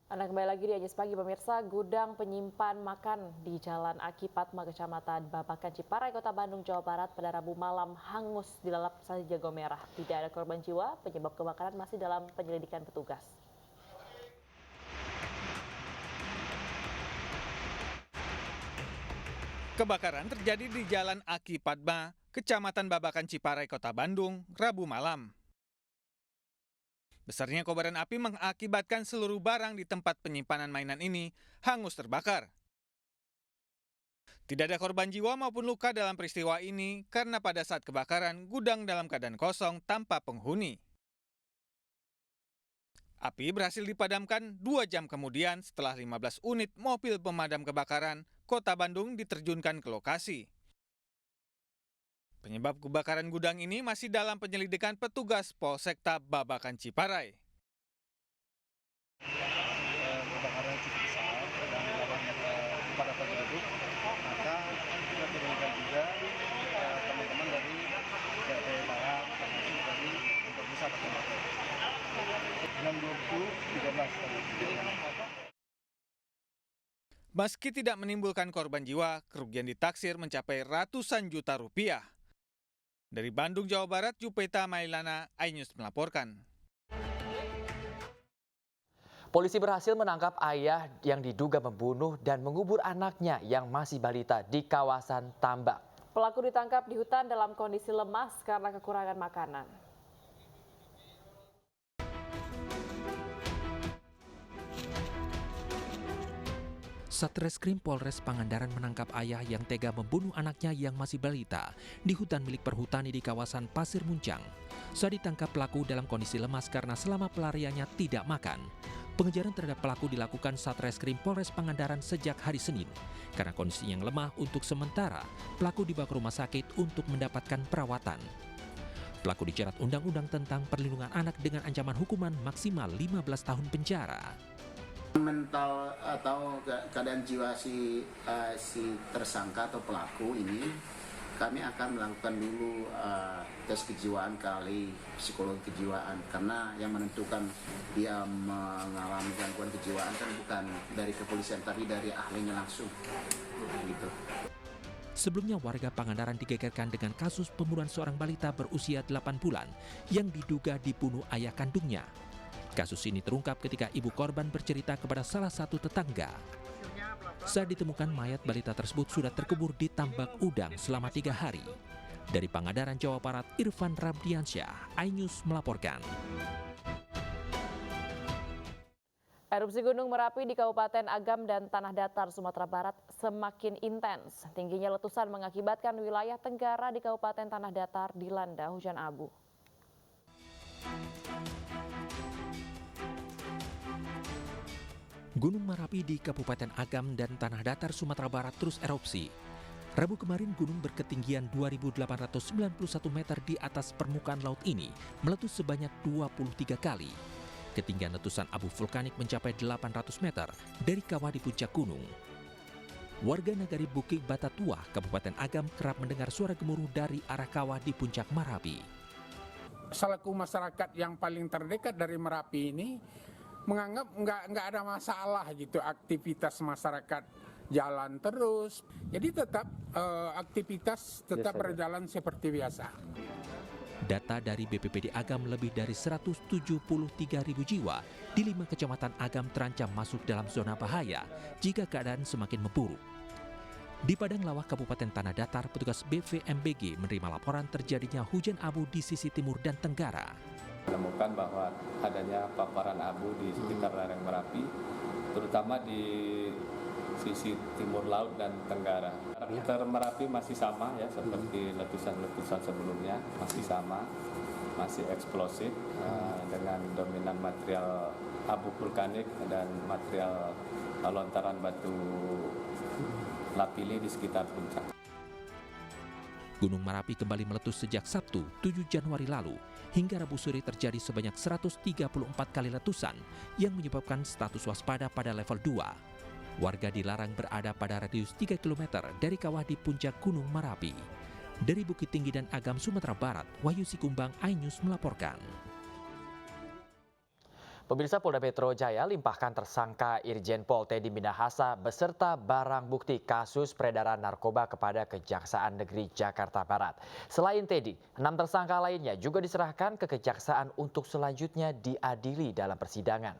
Anda kembali lagi di Ajis Pagi pemirsa, gudang penyimpan makan di Jalan Aki Padma, Kecamatan Babakan, Ciparai, Kota Bandung, Jawa Barat pada Rabu malam hangus dilalap salju jago merah. Tidak ada korban jiwa, penyebab kebakaran masih dalam penyelidikan petugas. Kebakaran terjadi di Jalan Aki Padma, Kecamatan Babakan, Ciparai, Kota Bandung, Rabu malam. Besarnya kobaran api mengakibatkan seluruh barang di tempat penyimpanan mainan ini hangus terbakar. Tidak ada korban jiwa maupun luka dalam peristiwa ini karena pada saat kebakaran gudang dalam keadaan kosong tanpa penghuni. Api berhasil dipadamkan 2 jam kemudian setelah 15 unit mobil pemadam kebakaran Kota Bandung diterjunkan ke lokasi. Penyebab kebakaran gudang ini masih dalam penyelidikan petugas Polsekta Babakan, Ciparai. Kebakaran cukup besar dan melawan kepada penduduk, maka kita turunkan juga teman-teman dari PT Barat, termasuk dari Indonesia Barat. 6.2013. Meski tidak menimbulkan korban jiwa, kerugian ditaksir mencapai ratusan juta rupiah. Dari Bandung, Jawa Barat, Jupeta Mailana, iNews melaporkan. Polisi berhasil menangkap ayah yang diduga membunuh dan mengubur anaknya yang masih balita di kawasan Tambak. Pelaku ditangkap di hutan dalam kondisi lemas karena kekurangan makanan. Satreskrim Polres Pangandaran menangkap ayah yang tega membunuh anaknya yang masih balita di hutan milik perhutani di kawasan Pasir Muncang. Saat ditangkap pelaku dalam kondisi lemas karena selama pelariannya tidak makan. Pengejaran terhadap pelaku dilakukan Satreskrim Polres Pangandaran sejak hari Senin. Karena kondisi yang lemah untuk sementara, pelaku dibawa ke rumah sakit untuk mendapatkan perawatan. Pelaku dijerat Undang-Undang tentang Perlindungan Anak dengan ancaman hukuman maksimal 15 tahun penjara. Mental atau keadaan jiwa si tersangka atau pelaku ini kami akan melakukan dulu tes kejiwaan kali psikologi kejiwaan, karena yang menentukan dia mengalami gangguan kejiwaan kan bukan dari kepolisian tapi dari ahlinya langsung gitu. Sebelumnya warga Pangandaran digegerkan dengan kasus pembunuhan seorang balita berusia 8 bulan yang diduga dibunuh ayah kandungnya. Kasus ini terungkap ketika ibu korban bercerita kepada salah satu tetangga. Saat ditemukan mayat balita tersebut sudah terkubur di tambak udang selama 3 hari. Dari Pangandaran, Jawa Barat, Irfan Rabdiansyah, iNews melaporkan. Erupsi Gunung Merapi di Kabupaten Agam dan Tanah Datar, Sumatera Barat semakin intens. Tingginya letusan mengakibatkan wilayah Tenggara di Kabupaten Tanah Datar dilanda hujan abu. Gunung Merapi di Kabupaten Agam dan Tanah Datar, Sumatera Barat terus erupsi. Rabu kemarin gunung berketinggian 2.891 meter di atas permukaan laut ini meletus sebanyak 23 kali. Ketinggian letusan abu vulkanik mencapai 800 meter dari kawah di puncak gunung. Warga Nagari Bukit Batatua, Kabupaten Agam kerap mendengar suara gemuruh dari arah kawah di puncak Merapi. Selaku masyarakat yang paling terdekat dari Merapi ini menganggap nggak ada masalah gitu, aktivitas masyarakat jalan terus, jadi tetap aktivitas tetap berjalan seperti biasa. Data dari BPBD Agam, lebih dari 173.000 jiwa di 5 kecamatan Agam terancam masuk dalam zona bahaya jika keadaan semakin memburuk. Di Padang Lawah, Kabupaten Tanah Datar, petugas BVMBG menerima laporan terjadinya hujan abu di sisi timur dan tenggara. Menemukan bahwa adanya paparan abu di sekitar lereng Merapi, terutama di sisi timur laut dan tenggara. Karakter Merapi masih sama ya, seperti letusan-letusan sebelumnya, masih sama, masih eksplosif dengan dominan material abu vulkanik dan material lontaran batu lapili di sekitar puncak. Gunung Merapi kembali meletus sejak Sabtu, 7 Januari lalu. Hingga Rabu sore terjadi sebanyak 134 kali letusan yang menyebabkan status waspada pada level 2. Warga dilarang berada pada radius 3 km dari kawah di puncak Gunung Merapi. Dari Bukit Tinggi dan Agam, Sumatera Barat, Wahyu Sikumbang, iNews melaporkan. Pemirsa, Polda Metro Jaya limpahkan tersangka Irjen Pol Teddy Minahasa beserta barang bukti kasus peredaran narkoba kepada Kejaksaan Negeri Jakarta Barat. Selain Teddy, 6 tersangka lainnya juga diserahkan ke Kejaksaan untuk selanjutnya diadili dalam persidangan.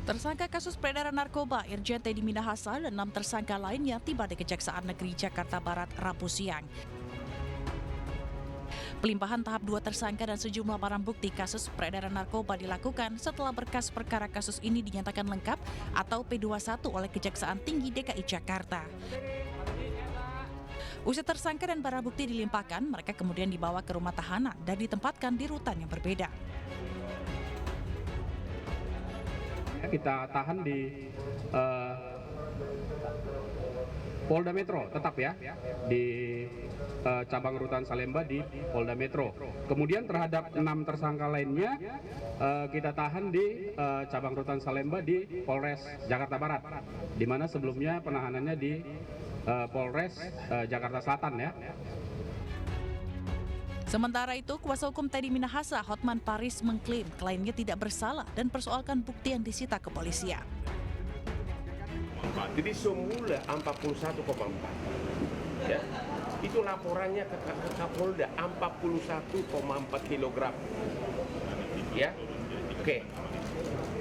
Tersangka kasus peredaran narkoba Irjen Teddy Minahasa dan 6 tersangka lainnya tiba di Kejaksaan Negeri Jakarta Barat Rabu siang. Pelimpahan tahap 2 tersangka dan sejumlah barang bukti kasus peredaran narkoba dilakukan setelah berkas perkara kasus ini dinyatakan lengkap atau P21 oleh Kejaksaan Tinggi DKI Jakarta. Usai tersangka dan barang bukti dilimpahkan, mereka kemudian dibawa ke rumah tahanan dan ditempatkan di rutan yang berbeda. Kita tahan di Polda Metro tetap ya, di cabang rutan Salemba di Polda Metro. Kemudian terhadap 6 tersangka lainnya kita tahan di cabang rutan Salemba di Polres Jakarta Barat, di mana sebelumnya penahanannya di Polres Jakarta Selatan ya. Sementara itu, kuasa hukum Teddy Minahasa, Hotman Paris, mengklaim kliennya tidak bersalah dan persoalkan bukti yang disita kepolisian. Jadi semula 41,4, ya, itu laporannya ke Kapolda 41,4 kilogram, ya, oke.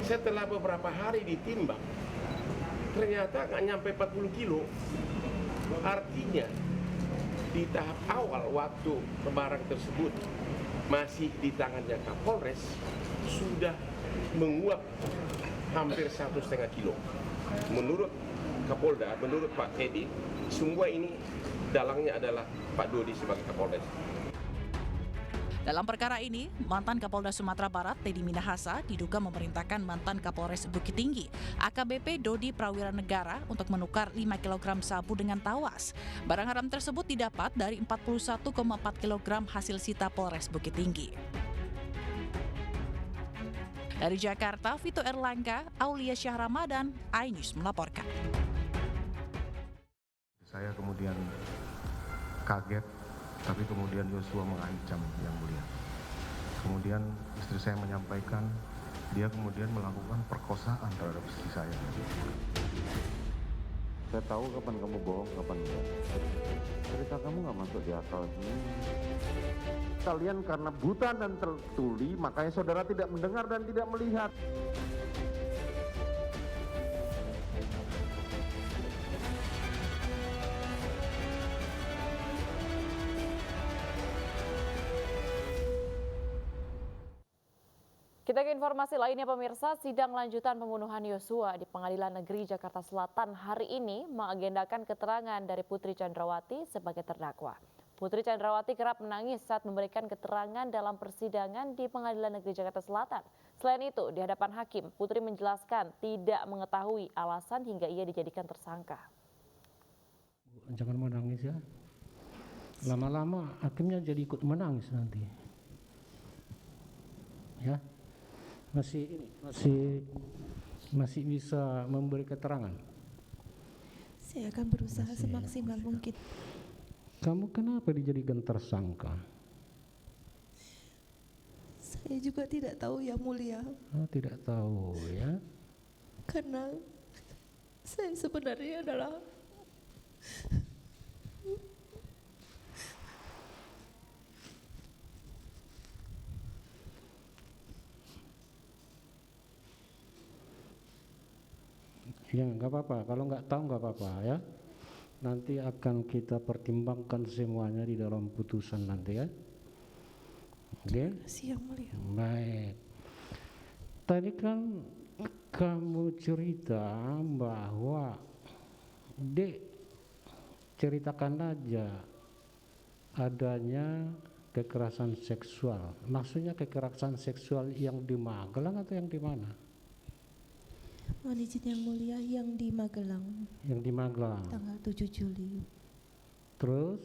Setelah beberapa hari ditimbang, ternyata nggak nyampe 40 kilo. Artinya di tahap awal waktu barang tersebut masih di tangannya Kapolres sudah menguap hampir 1,5 kilo. Menurut Kapolda, menurut Pak Teddy, semua ini dalangnya adalah Pak Dodi sebagai Kapolres. Dalam perkara ini, mantan Kapolda Sumatera Barat Teddy Minahasa diduga memerintahkan mantan Kapolres Bukit Tinggi AKBP Dodi Prawira Negara untuk menukar 5 kg sabu dengan tawas. Barang haram tersebut didapat dari 41,4 kg hasil sita Polres Bukit Tinggi. Dari Jakarta, Vito Erlangga, Aulia Syah Ramadan, iNews melaporkan. Saya kemudian kaget, tapi kemudian Yosua mengancam Yang Mulia. Kemudian istri saya menyampaikan, dia kemudian melakukan perkosaan terhadap istri saya. Saya tahu kapan kamu bohong, kapan enggak. Cerita kamu nggak masuk di akal. Kalian karena buta dan tertuli, makanya saudara tidak mendengar dan tidak melihat. Kita ke informasi lainnya pemirsa, sidang lanjutan pembunuhan Yosua di Pengadilan Negeri Jakarta Selatan hari ini mengagendakan keterangan dari Putri Chandrawati sebagai terdakwa. Putri Chandrawati kerap menangis saat memberikan keterangan dalam persidangan di Pengadilan Negeri Jakarta Selatan. Selain itu, di hadapan hakim, Putri menjelaskan tidak mengetahui alasan hingga ia dijadikan tersangka. Jangan menangis ya. Lama-lama hakimnya jadi ikut menangis nanti. Ya. Masih bisa memberi keterangan. Saya akan berusaha semaksimal mungkin. Kamu kenapa dijadikan tersangka? Saya juga tidak tahu, Yang Mulia. Oh, tidak tahu ya. Karena saya sebenarnya adalah ya, nggak apa-apa. Kalau nggak tahu nggak apa-apa ya. Nanti akan kita pertimbangkan semuanya di dalam putusan nanti ya. Oke? Yang Mulia. Baik. Tadi kan kamu cerita bahwa Dek ceritakan aja adanya kekerasan seksual. Maksudnya kekerasan seksual yang di Magelang atau yang di mana? Mohon izin Yang Mulia, yang di Magelang. Yang di Magelang. Tanggal 7 Juli. Terus?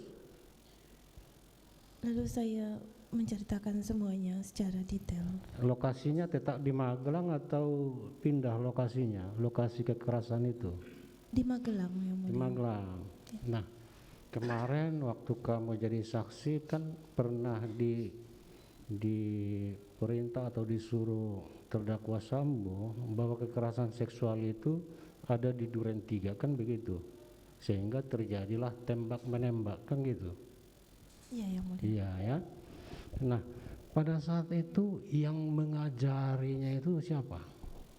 Lalu saya menceritakan semuanya secara detail. Lokasinya tetap di Magelang atau pindah lokasinya? Lokasi kekerasan itu? Di Magelang, Yang Mulia. Di Magelang. Nah, kemarin waktu kamu jadi saksi kan pernah diperintah atau disuruh terdakwa Sambo bahwa kekerasan seksual itu ada di Duren 3 kan begitu, sehingga terjadilah tembak menembak kan gitu. Iya yang mulia. Iya ya. Nah pada saat itu yang mengajarinya itu siapa?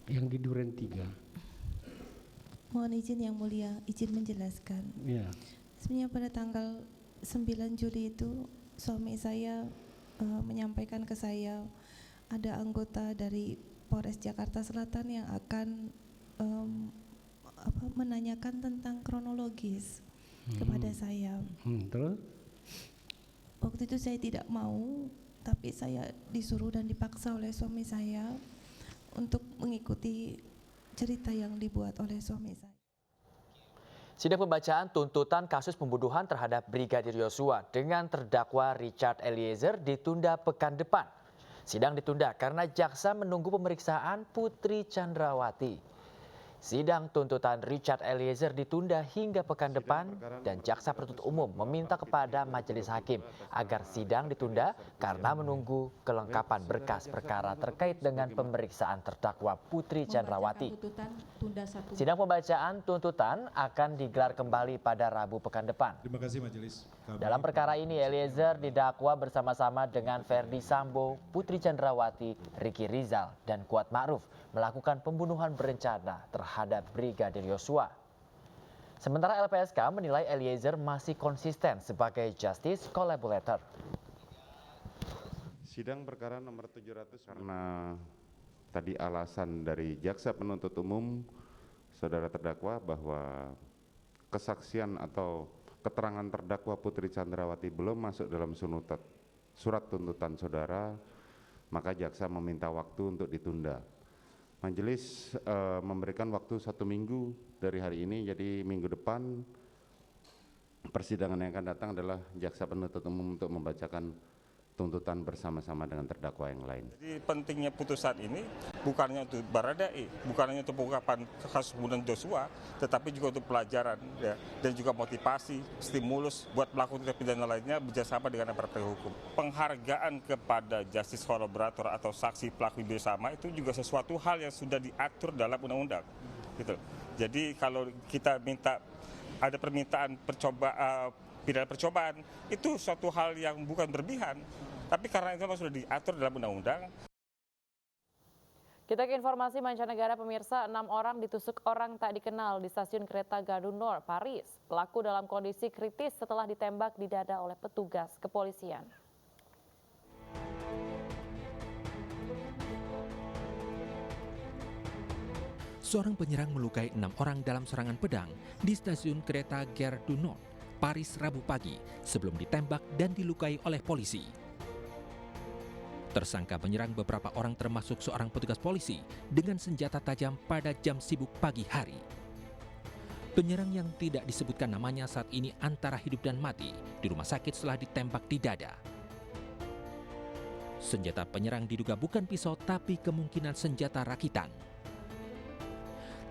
Yang di Duren 3? Mohon izin yang mulia, izin menjelaskan. Iya. Sebenarnya pada tanggal 9 Juli itu suami saya menyampaikan ke saya ada anggota dari Polres Jakarta Selatan yang akan menanyakan tentang kronologis kepada saya. Terus? Waktu itu saya tidak mau, tapi saya disuruh dan dipaksa oleh suami saya untuk mengikuti cerita yang dibuat oleh suami saya. Sidang pembacaan tuntutan kasus pembunuhan terhadap Brigadir Yosua dengan terdakwa Richard Eliezer ditunda pekan depan. Sidang ditunda karena jaksa menunggu pemeriksaan Putri Chandrawati. Sidang tuntutan Richard Eliezer ditunda hingga pekan depan dan jaksa penuntut umum meminta kepada majelis hakim agar sidang ditunda karena menunggu kelengkapan berkas perkara terkait dengan pemeriksaan terdakwa Putri Chandrawati. Sidang pembacaan tuntutan akan digelar kembali pada Rabu pekan depan. Terima kasih majelis. Dalam perkara ini Eliezer didakwa bersama-sama dengan Ferdi Sambo, Putri Chandrawati, Ricky Rizal, dan Kuat Ma'ruf melakukan pembunuhan berencana terhadap Brigadir Yosua. Sementara LPSK menilai Eliezer masih konsisten sebagai justice collaborator. Sidang perkara nomor 700 karena tadi alasan dari jaksa penuntut umum saudara terdakwa bahwa kesaksian atau keterangan terdakwa Putri Chandrawati belum masuk dalam surat tuntutan saudara, maka jaksa meminta waktu untuk ditunda. Majelis memberikan waktu 1 minggu dari hari ini, jadi minggu depan persidangan yang akan datang adalah jaksa penuntut umum untuk membacakan tuntutan bersama-sama dengan terdakwa yang lain. Jadi pentingnya putusan ini bukannya untuk Baradae, bukan hanya untuk pengungkapan kasus pembunuhan Joshua, tetapi juga untuk pelajaran ya, dan juga motivasi, stimulus buat pelaku tindak pidana lainnya bekerjasama dengan aparat penegak hukum. Penghargaan kepada justice collaborator atau saksi pelaku bersama itu juga sesuatu hal yang sudah diatur dalam undang-undang. Gitu. Jadi kalau kita minta ada permintaan pidana percobaan itu suatu hal yang bukan berlebihan, tapi karena itu memang sudah diatur dalam undang-undang. Kita ke informasi mancanegara pemirsa, 6 orang ditusuk orang tak dikenal di stasiun kereta Gare du Nord, Paris. Pelaku dalam kondisi kritis setelah ditembak di dada oleh petugas kepolisian. Seorang penyerang melukai 6 orang dalam serangan pedang di stasiun kereta Gare du Nord, Paris Rabu pagi sebelum ditembak dan dilukai oleh polisi. Tersangka menyerang beberapa orang termasuk seorang petugas polisi dengan senjata tajam pada jam sibuk pagi hari. Penyerang yang tidak disebutkan namanya saat ini antara hidup dan mati di rumah sakit setelah ditembak di dada. Senjata penyerang diduga bukan pisau tapi kemungkinan senjata rakitan.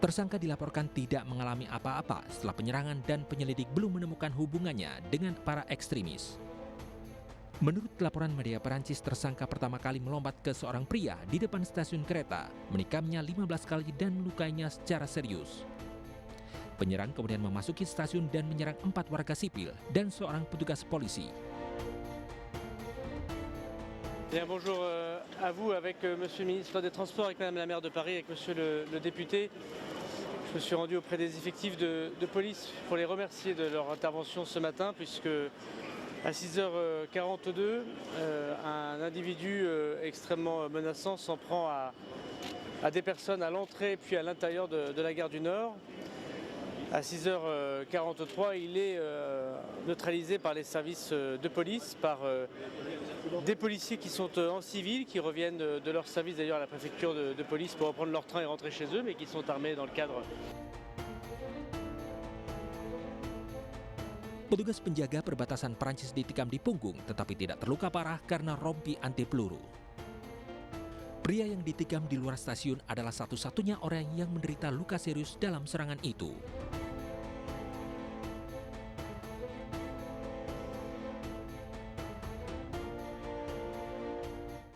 Tersangka dilaporkan tidak mengalami apa-apa setelah penyerangan dan penyelidik belum menemukan hubungannya dengan para ekstremis. Menurut laporan media Perancis, tersangka pertama kali melompat ke seorang pria di depan stasiun kereta, menikamnya 15 kali dan melukainya secara serius. Penyerang kemudian memasuki stasiun dan menyerang 4 warga sipil dan seorang petugas polisi. Bien, bonjour à vous avec Monsieur le ministre des Transports, avec Madame la maire de Paris, avec Monsieur le député. Je me suis rendu auprès des effectifs de police pour les remercier de leur intervention ce matin, puisque à 6h42, un individu extrêmement menaçant s'en prend à des personnes à l'entrée puis à l'intérieur de la gare du Nord. À 6h43, il est neutralisé par les services de police, par des policiers qui sont en civil, qui reviennent de leur service d'ailleurs à la préfecture de police pour reprendre leur train et rentrer chez eux, mais qui sont armés dans le cadre. Petugas penjaga perbatasan Prancis ditikam di punggung tetapi tidak terluka parah karena rompi anti peluru. Pria yang ditikam di luar stasiun adalah satu-satunya orang yang menderita luka serius dalam serangan itu.